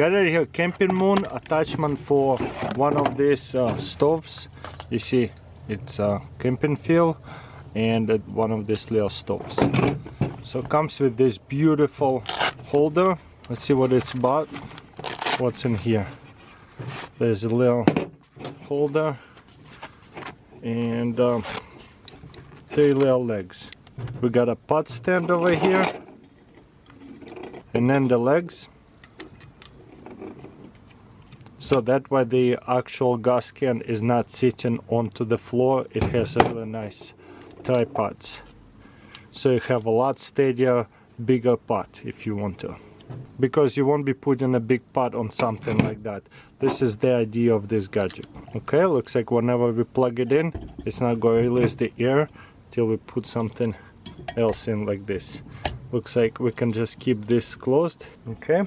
Got it here, camping moon attachment for one of these stoves. You see, it's a camping fuel and one of these little stoves. So it comes with this beautiful holder. Let's see what it's about. What's in here? There's a little holder and 3 little legs. We got a pot stand over here, and then the legs. So that way the actual gas can is not sitting onto the floor. It has a really nice tripods. So you have a lot steadier, bigger pot if you want to. Because you won't be putting a big pot on something like that. This is the idea of this gadget. Okay, looks like whenever we plug it in, it's not going to release the air till we put something else in like this. Looks like we can just keep this closed. Okay,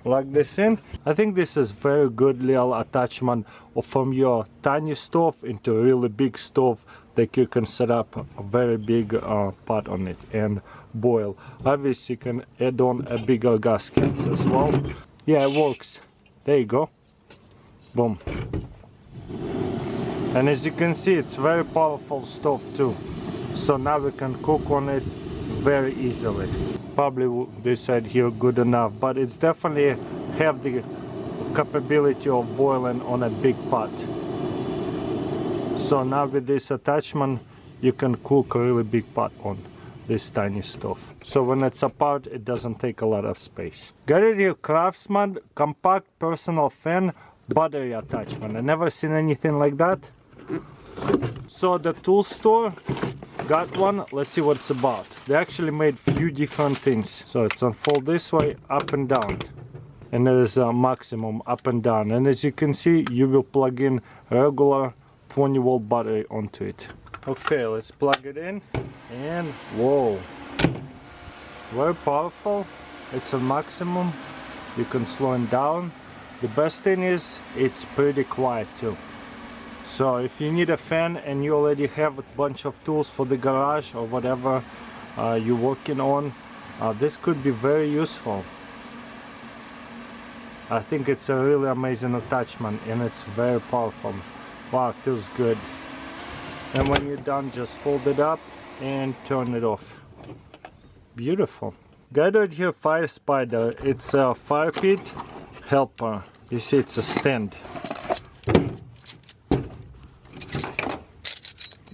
plug this in. I think this is very good little attachment from your tiny stove into a really big stove that you can set up a very big pot on it and boil. Obviously you can add on a bigger gaskets as well. Yeah, it works. There you go. Boom. And as you can see, it's very powerful stove too. So now we can cook on it very easily. Probably this side here good enough, but it's definitely have the capability of boiling on a big pot. So now with this attachment you can cook a really big pot on this tiny stove. So when it's apart, it doesn't take a lot of space. Got it here, Craftsman compact personal fan battery attachment. I never seen anything like that. So the tool store got one. Let's see what it's about. They actually made few different things. So it's unfold this way, up and down, and there is a maximum up and down. And as you can see, you will plug in regular 20-volt battery onto it. Okay, let's plug it in, and whoa, very powerful. It's a maximum. You can slow it down. The best thing is it's pretty quiet too. So if you need a fan and you already have a bunch of tools for the garage or whatever you're working on, this could be very useful. I think it's a really amazing attachment and it's very powerful. Wow, it feels good. And when you're done, just fold it up and turn it off. Beautiful. Got it here, fire spider. It's a fire pit helper. You see, it's a stand.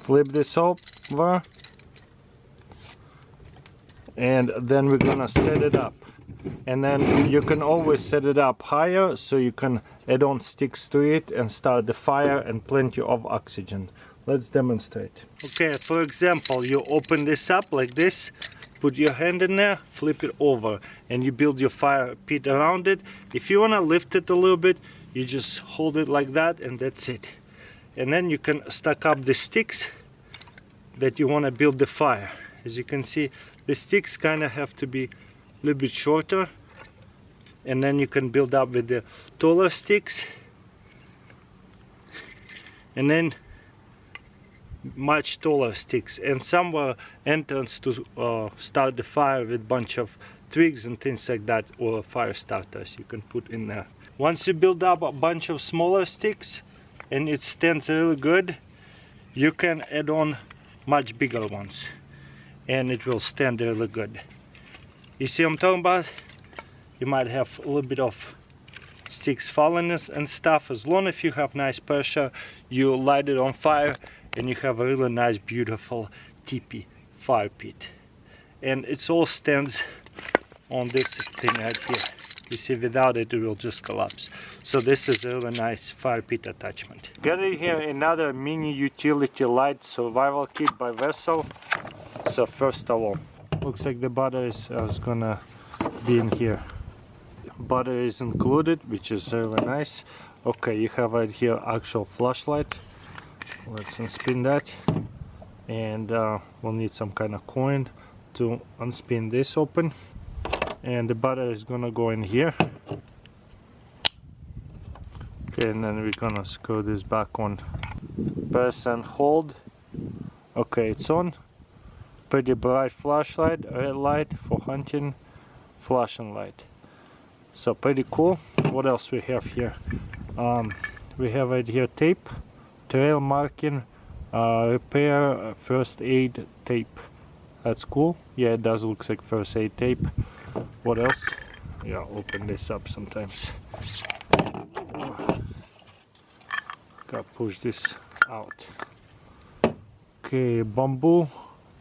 Flip this over, and then we're gonna set it up. And then you can always set it up higher so you can add on sticks to it and start the fire and plenty of oxygen. Let's demonstrate. Okay, for example, you open this up like this, put your hand in there, flip it over, and you build your fire pit around it. If you want to lift it a little bit, you just hold it like that, and that's it. And then you can stack up the sticks that you want to build the fire. As you can see, the sticks kind of have to be a little bit shorter, and then you can build up with the taller sticks, and then much taller sticks, and some entrance to start the fire with bunch of twigs and things like that, or fire starters you can put in there. Once you build up a bunch of smaller sticks and it stands really good, you can add on much bigger ones and it will stand really good. You see what I'm talking about? You might have a little bit of sticks falling and stuff. As long as you have nice pressure, you light it on fire and you have a really nice, beautiful teepee fire pit. And it all stands on this thing right here. You see, without it, it will just collapse. So this is a really nice fire pit attachment. Got it here, another mini utility light survival kit by Vessel. So first of all, looks like the batteries is gonna be in here. Battery is included, which is really nice. Okay, you have right here actual flashlight. Let's unspin that, and we'll need some kind of coin to unspin this open, and the battery is gonna go in here. Okay, and then we're gonna screw this back on. Press and hold. Okay, it's on. Pretty bright flashlight, red light for hunting, flashing light. So pretty cool. What else we have here? We have right here tape, trail marking, repair, first aid tape. That's cool. Yeah, it does look like first aid tape. What else? Yeah, open this up sometimes. Gotta push this out. Okay, bamboo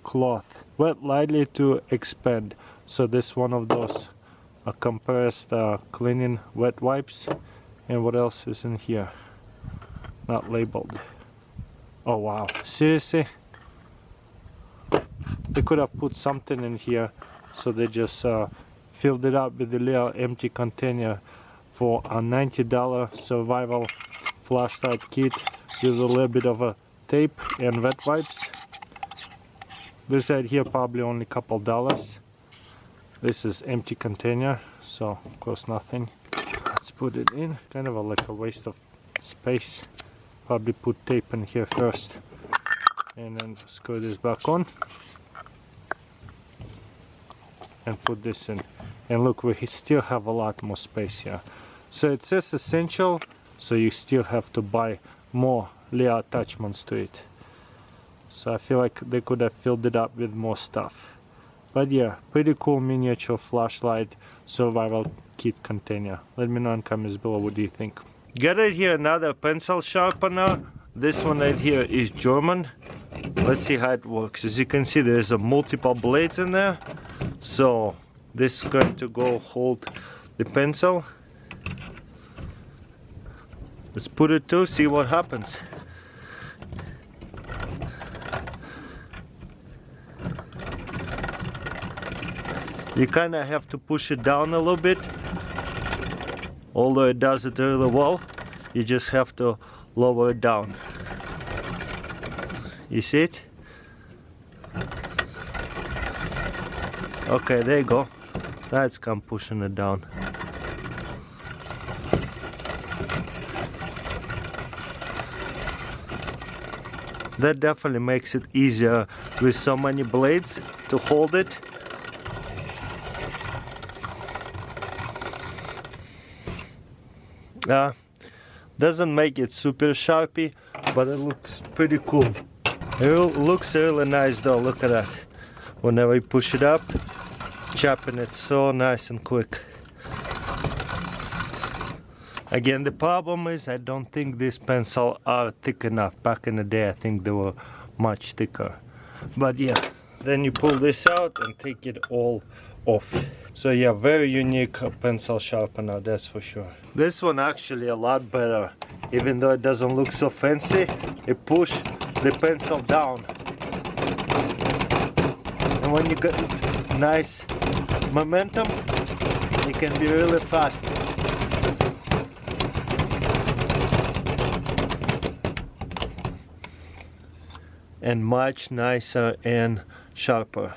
cloth, wet lightly to expand. So this one of those compressed cleaning wet wipes. And what else is in here? Not labeled. Oh wow, seriously? They could have put something in here, so they just filled it up with a little empty container for a $90 survival flashlight kit with a little bit of a tape and wet wipes. This right here probably only a couple dollars. This is empty container, so costs nothing. Let's put it in. Kind of like a waste of space. Probably put tape in here first and then screw this back on and put this in. And look, we still have a lot more space here. So it says essential, so you still have to buy more little attachments to it. So I feel like they could have filled it up with more stuff. But yeah, pretty cool miniature flashlight survival kit container. Let me know in comments below, what do you think? Got right here another pencil sharpener. This one right here is German. Let's see how it works. As you can see, there's a multiple blades in there. So this is going to go hold the pencil. Let's put it to see what happens. You kind of have to push it down a little bit. Although it does it really well, you just have to lower it down. You see it? Okay, there you go. That's come pushing it down. That definitely makes it easier with so many blades to hold it. Doesn't make it super sharpy, but it looks pretty cool. It looks really nice though, look at that. Whenever you push it up, chopping it so nice and quick. Again, the problem is I don't think these pencils are thick enough. Back in the day I think they were much thicker. But yeah, then you pull this out and take it all off. So yeah, very unique pencil sharpener, that's for sure. This one actually a lot better. Even though it doesn't look so fancy, it pushes the pencil down. And when you get nice momentum, it can be really fast. And much nicer and sharper.